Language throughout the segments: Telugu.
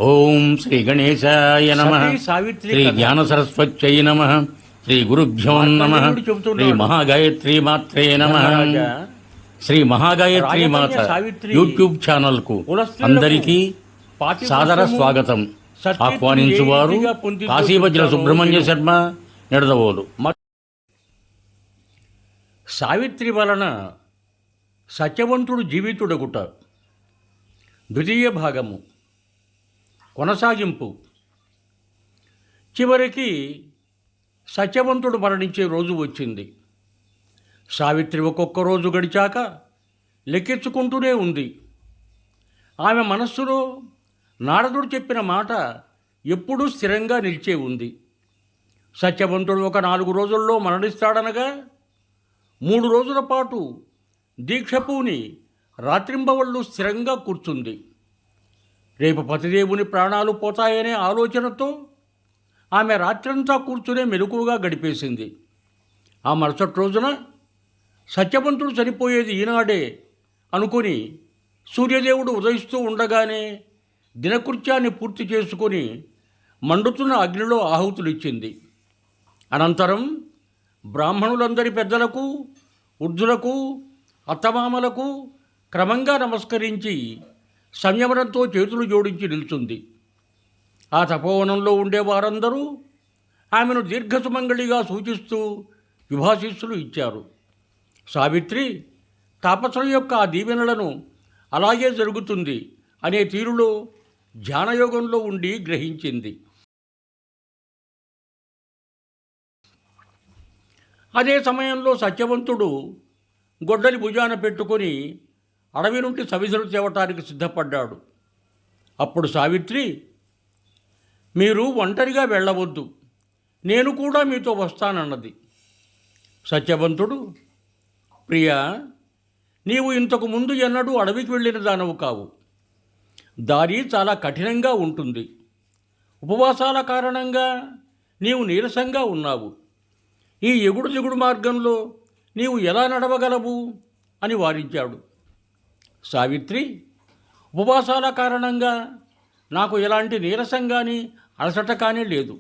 ఓం శ్రీ గణేశాయ నమః. శ్రీ జ్ఞాన సరస్వత్యై నమః. శ్రీ గురుభ్యో నమః. శ్రీ మహాగాయత్రీ మాత్రే నమః. శ్రీ మహాగాయత్రీ మాత యూట్యూబ్ ఛానల్ కు అందరికీ సాదర స్వాగతం. ఆహ్వానించువారు కాశీవజ్ర సుబ్రహ్మణ్య శర్మ నిడదవోలు. సావిత్రి వలన సత్యవంతుడు జీవితుడగుట ద్వితీయ భాగము కొనసాగింపు. చివరికి సత్యవంతుడు మరణించే రోజు వచ్చింది. సావిత్రి ఒక్కొక్క రోజు గడిచాక లెక్కించుకుంటూనే ఉంది. ఆమె మనస్సులో నారదుడు చెప్పిన మాట ఎప్పుడూ స్థిరంగా నిలిచే ఉంది. సత్యవంతుడు ఒక 4 రోజుల్లో మరణిస్తాడనగా 3 రోజుల పాటు దీక్ష పూని రాత్రింబవళ్ళు స్థిరంగా కూర్చుంది. రేపు పతిదేవుని ప్రాణాలు పోతాయనే ఆలోచనతో ఆమె రాత్రంతా కూర్చునే మెలకువగా గడిపేసింది. ఆ మరుసటి రోజున సత్యవంతుడు చనిపోయేది ఈనాడే అనుకుని సూర్యదేవుడు ఉదయిస్తూ ఉండగానే దినకృత్యాన్ని పూర్తి చేసుకొని మండుతున్న అగ్నిలో ఆహుతులిచ్చింది. అనంతరం బ్రాహ్మణులందరి పెద్దలకు, వృద్ధులకు, అత్తమామలకు క్రమంగా నమస్కరించి సంయమనంతో చేతులు జోడించి నిల్చుంది. ఆ తపోవనంలో ఉండేవారందరూ ఆమెను దీర్ఘసుమంగళిగా సూచిస్తూ విభాశీస్సులు ఇచ్చారు. సావిత్రి తాపసుల యొక్క ఆ దీవెనలను అలాగే జరుగుతుంది అనే తీరులో ధ్యానయోగంలో ఉండి గ్రహించింది. అదే సమయంలో సత్యవంతుడు గొడ్డలి భుజాన పెట్టుకొని అడవి నుండి సవిధులు తేవటానికి సిద్ధపడ్డాడు. అప్పుడు సావిత్రి, మీరు ఒంటరిగా వెళ్ళవద్దు, నేను కూడా మీతో వస్తానన్నది. సత్యవంతుడు, ప్రియా, నీవు ఇంతకు ముందు ఎన్నడూ అడవికి వెళ్ళిన దానవు కావు. దారి చాలా కఠినంగా ఉంటుంది. ఉపవాసాల కారణంగా నీవు నీరసంగా ఉన్నావు. ఈ ఎగుడు దిగుడు మార్గంలో నీవు ఎలా నడవగలవు అని వారించాడు. సావిత్రి, ఉపవాసాల కారణంగా నాకు ఎలాంటి నీరసం కానీ అలసట కానీ లేదు.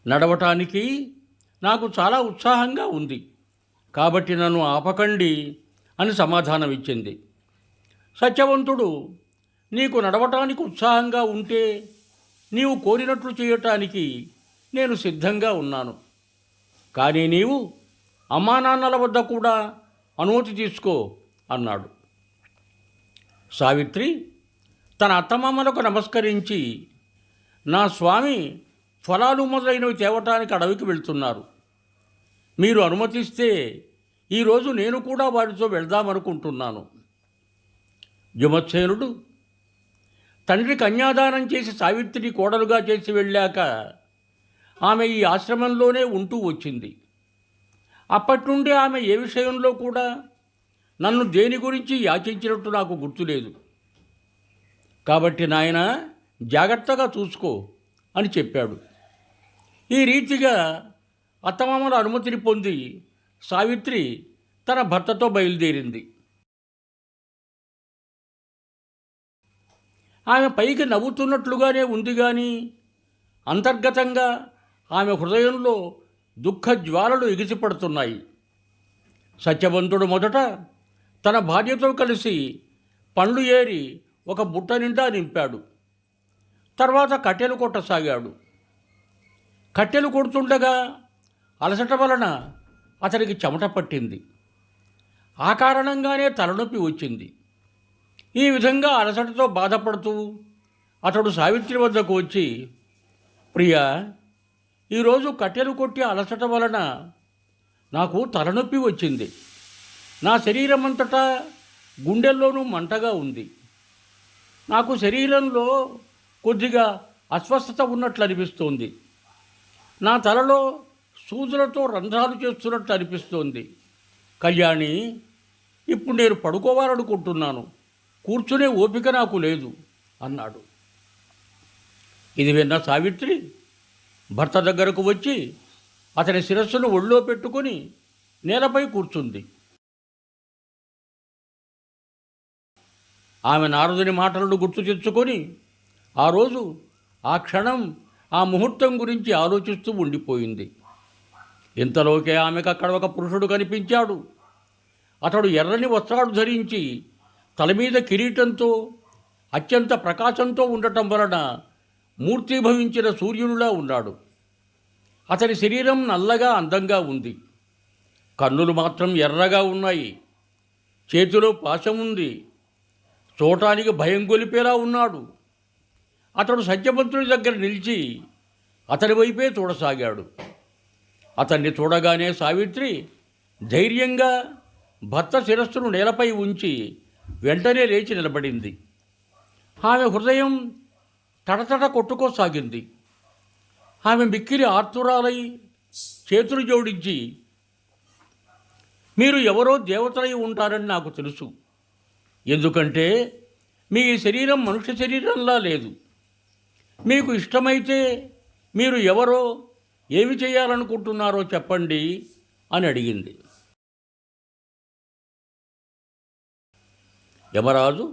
నడవటానికి నాకు చాలా ఉత్సాహంగా ఉంది. కాబట్టి నన్ను ఆపకండి అని సమాధానం ఇచ్చింది. సత్యవంతుడు, నీకు నడవటానికి ఉత్సాహంగా ఉంటే నీవు కోరినట్లు చేయటానికి నేను సిద్ధంగా ఉన్నాను. కానీ నీవు అమ్మానాన్నల వద్ద కూడా అనుమతి తీసుకో అన్నాడు. సావిత్రి తన అత్తమామలకు నమస్కరించి, నా స్వామి ఫలాలు మొదలైనవి తేవటానికి అడవికి వెళ్తున్నారు. మీరు అనుమతిస్తే ఈరోజు నేను కూడా వారితో వెళ్దామనుకుంటున్నాను. జుమత్సేనుడు తండ్రి కన్యాదానం చేసి సావిత్రిని కోడలుగా చేసి వెళ్ళాక ఆమె ఈ ఆశ్రమంలోనే ఉంటూ వచ్చింది. అప్పటి నుండి ఆమె ఏ విషయంలో కూడా నన్ను దేని గురించి యాచించినట్టు నాకు గుర్తులేదు. కాబట్టి నాయన, జాగ్రత్తగా చూసుకో అని చెప్పాడు. ఈ రీతిగా అత్తమామల అనుమతిని పొంది సావిత్రి తన భర్తతో బయలుదేరింది. ఆమె పైకి నవ్వుతున్నట్లుగానే ఉంది కానీ అంతర్గతంగా ఆమె హృదయంలో దుఃఖ జ్వాలలు ఎగిసిపడుతున్నాయి. సత్యవంతుడు మొదట తన భార్యతో కలిసి పండ్లు ఏరి ఒక బుట్ట నిండా నింపాడు. తర్వాత కట్టెలు కొట్టసాగాడు. కట్టెలు కొడుతుండగా అలసట వలన అతనికి చెమట పట్టింది. ఆ కారణంగానే తలనొప్పి వచ్చింది. ఈ విధంగా అలసటతో బాధపడుతూ అతడు సావిత్రి వద్దకు వచ్చి, ప్రియా, ఈరోజు కట్టెలు కొట్టి అలసట వలన నాకు తలనొప్పి వచ్చింది. నా శరీరం అంతటా గుండెల్లోనూ మంటగా ఉంది. నాకు శరీరంలో కొద్దిగా అస్వస్థత ఉన్నట్లు అనిపిస్తోంది. నా తలలో సూదులతో రంధ్రాలు చేస్తున్నట్లు అనిపిస్తోంది. కళ్యాణి, ఇప్పుడు నేను పడుకోవాలనుకుంటున్నాను. కూర్చునే ఓపిక నాకు లేదు అన్నాడు. ఇది విన్న సావిత్రి భర్త దగ్గరకు వచ్చి అతని శిరస్సును ఒళ్ళో పెట్టుకొని నేలపై కూర్చుంది. ఆమె నారదుని మాటలను గుర్తు తెచ్చుకొని ఆ రోజు ఆ క్షణం ఆ ముహూర్తం గురించి ఆలోచిస్తూ ఉండిపోయింది. ఇంతలోకే ఆమెకు అక్కడ ఒక పురుషుడు కనిపించాడు. అతడు ఎర్రని వస్త్రాలు ధరించి తల మీద కిరీటంతో అత్యంత ప్రకాశంతో ఉండటం వలన మూర్తీభవించిన సూర్యునిలా ఉన్నాడు. అతని శరీరం నల్లగా అందంగా ఉంది. కన్నులు మాత్రం ఎర్రగా ఉన్నాయి. చేతిలో పాశం ఉంది. చూడటానికి భయం గొలిపేలా ఉన్నాడు. అతడు సత్యవంతుడి దగ్గర నిలిచి అతని వైపే చూడసాగాడు. అతన్ని చూడగానే సావిత్రి ధైర్యంగా భర్త శిరస్సును నేలపై ఉంచి వెంటనే లేచి నిలబడింది. ఆమె హృదయం తడతడ కొట్టుకోసాగింది. ఆమె మిక్కిలి ఆర్తురాలై చేతులు జోడించి, మీరు ఎవరో దేవతలై ఉంటారని నాకు తెలుసు. ఎందుకంటే మీ శరీరం మనుష్య శరీరంలా లేదు. మీకు ఇష్టమైతే మీరు ఎవరో ఏమి చేయాలనుకుంటున్నారో చెప్పండి అని అడిగింది. యమరాజు,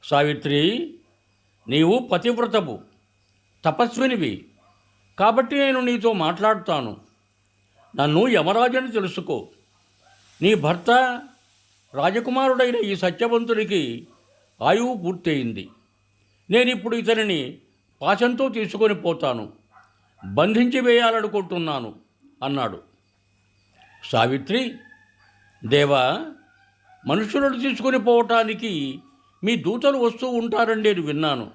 సావిత్రి, నీవు పతివ్రతవు, తపస్వినివి, కాబట్టి నేను నీతో మాట్లాడుతాను. నన్ను యమరాజని తెలుసుకో. నీ భర్త రాజకుమారుడైన ఈ సత్యవంతునికి ఆయువు పూర్తయింది. నేనిప్పుడు ఇతనిని పాశంతో తీసుకొని పోతాను, బంధించి వేయాలనుకుంటున్నాను అన్నాడు. సావిత్రి, దేవా, మనుషులను తీసుకొని పోవటానికి మీ దూతలు వస్తూ ఉంటారని నేను విన్నాను.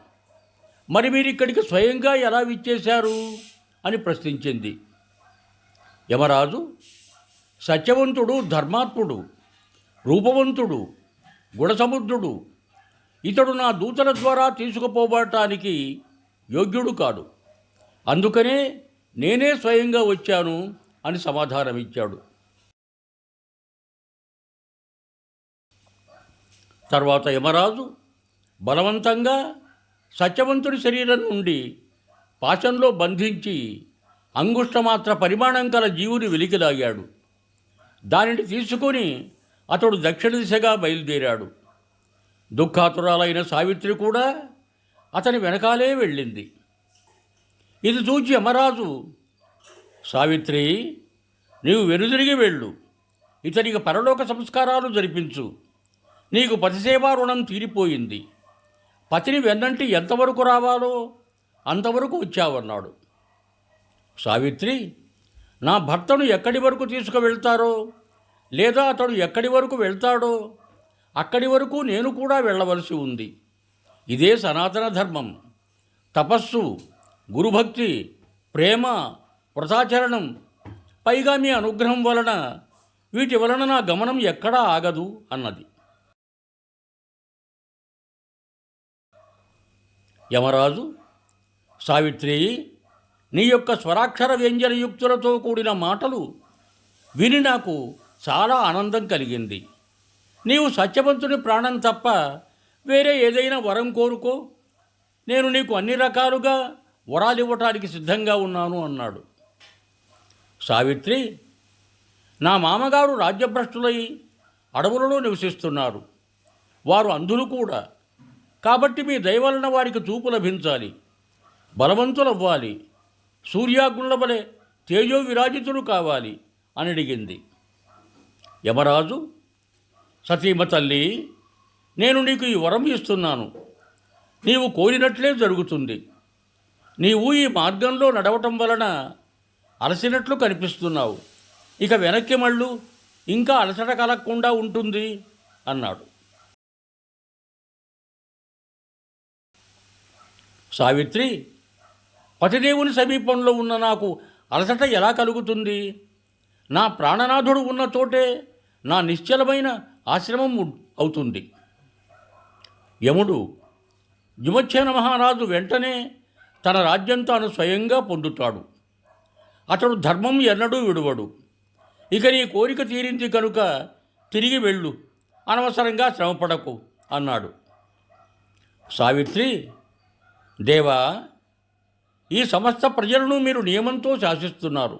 మరి మీరు ఇక్కడికి స్వయంగా ఎలా విచ్చేశారు అని ప్రశ్నించింది. యమరాజు, సత్యవంతుడు ధర్మాత్ముడు, రూపవంతుడు, గుణసముద్రుడు. ఇతడు నా దూతల ద్వారా తీసుకుపోవటానికి యోగ్యుడు కాడు. అందుకనే నేనే స్వయంగా వచ్చాను అని సమాధానమిచ్చాడు. తర్వాత యమరాజు బలవంతంగా సత్యవంతుడి శరీరం నుండి పాశంలో బంధించి అంగుష్టమాత్ర పరిమాణం గల జీవుని వెలికిలాగాడు. దానిని తీసుకొని అతడు దక్షిణ దిశగా బయలుదేరాడు. దుఃఖాతురాలైన సావిత్రి కూడా అతని వెనకాలే వెళ్ళింది. ఇది చూచి యమరాజు, సావిత్రి, నీవు వెనుదిరిగి వెళ్ళు, ఇతనికి పరలోక సంస్కారాలు జరిపించు. నీకు పతిసేవా రుణం తీరిపోయింది. పతిని వెన్నంటి ఎంతవరకు రావాలో అంతవరకు వచ్చావన్నాడు. సావిత్రి, నా భర్తను ఎక్కడి వరకు తీసుకువెళ్తారో లేదా అతడు ఎక్కడి వరకు వెళ్తాడో అక్కడి వరకు నేను కూడా వెళ్ళవలసి ఉంది. ఇదే సనాతన ధర్మం. తపస్సు, గురుభక్తి, ప్రేమ, వ్రతాచరణం, పైగా మీ అనుగ్రహం వలన వీటి వలన నా గమనం ఎక్కడా ఆగదు అన్నది. యమరాజు, సావిత్రి, నీ యొక్క స్వరాక్షర వ్యంజనయుక్తులతో కూడిన మాటలు విని నాకు చాలా ఆనందం కలిగింది. నీవు సత్యవంతుని ప్రాణం తప్ప వేరే ఏదైనా వరం కోరుకో, నేను నీకు అన్ని రకాలుగా వరాలివ్వటానికి సిద్ధంగా ఉన్నాను అన్నాడు. సావిత్రి, నా మామగారు రాజ్యభ్రష్టులై అడవులలో నివసిస్తున్నారు. వారు అంధులు కూడా. కాబట్టి మీ దయవలన వారికి చూపు లభించాలి, బలవంతులవ్వాలి, సూర్యాగ్నుల వలె తేజో విరాజితులు కావాలి అని అడిగింది. యమరాజు, సతీమ తల్లి, నేను నీకు ఈ వరం ఇస్తున్నాను. నీవు కోరినట్లే జరుగుతుంది. నీవు ఈ మార్గంలో నడవటం వలన అలసినట్లు కనిపిస్తున్నావు. ఇక వెనక్కి మళ్ళు, ఇంకా అలసట కలగకుండా ఉంటుంది అన్నాడు. సావిత్రి, పతిదేవుని సమీపంలో ఉన్న నాకు అలసట ఎలా కలుగుతుంది? నా ప్రాణనాథుడు ఉన్న చోటే నా నిశ్చలమైన ఆశ్రమం అవుతుంది. యముడు, జుమచ్చేన మహారాజు వెంటనే తన రాజ్యం తాను స్వయంగా పొందుతాడు. అతడు ధర్మం ఎన్నడూ విడువడు. ఇక నీ కోరిక తీరింది కనుక తిరిగి వెళ్ళు, అనవసరంగా శ్రమపడకు అన్నాడు. సావిత్రి, దేవా, ఈ సమస్త ప్రజలను మీరు నియమంతో శాసిస్తున్నారు.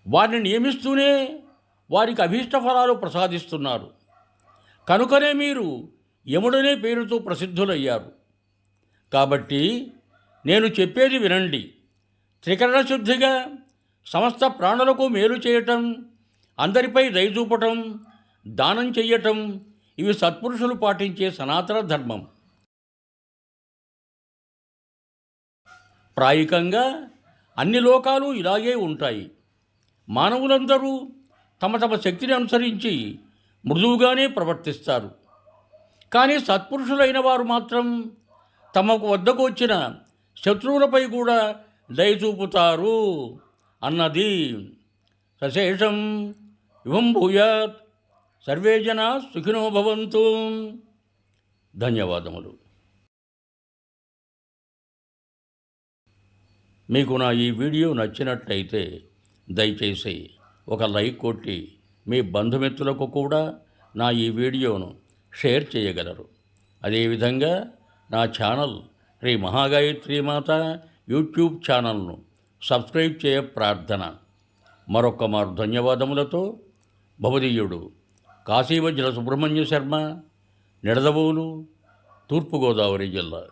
వారిని నియమిస్తూనే వారికి అభీష్ట ఫలాలు ప్రసాదిస్తున్నారు. కనుకనే మీరు యముడనే పేరుతో ప్రసిద్ధులయ్యారు. కాబట్టి నేను చెప్పేది వినండి. త్రికరణ శుద్ధిగా సమస్త ప్రాణులకు మేలు చేయటం, అందరిపై దయ చూపటం, దానం చెయ్యటం ఇవి సత్పురుషులు పాటించే సనాతన ధర్మం. ప్రాయికంగా అన్ని లోకాలు ఇలాగే ఉంటాయి. మానవులందరూ తమ తమ శక్తిని అనుసరించి మృదువుగానే ప్రవర్తిస్తారు. కానీ సత్పురుషులైన వారు మాత్రం తమకు వద్దకు వచ్చిన శత్రువులపై కూడా దయ చూపుతారు అన్నది. సశేషం యువం భూయాత్. సర్వే జనా సుఖినో భవంతు. ధన్యవాదములు. మీకు నా ఈ వీడియో నచ్చినట్లయితే దయచేసి ఒక లైక్ కొట్టి మీ బంధుమిత్రులకు కూడా నా ఈ వీడియోను షేర్ చేయగలరు. అదేవిధంగా నా ఛానల్ శ్రీ మహాగాయత్రి మాత యూట్యూబ్ ఛానల్ను సబ్స్క్రైబ్ చేయ ప్రార్థన. మరొక్క మారు ధన్యవాదములతో భవదీయుడు కాశీవజ్ర సుబ్రహ్మణ్య శర్మ, నిడదవోలు, తూర్పుగోదావరి జిల్లా.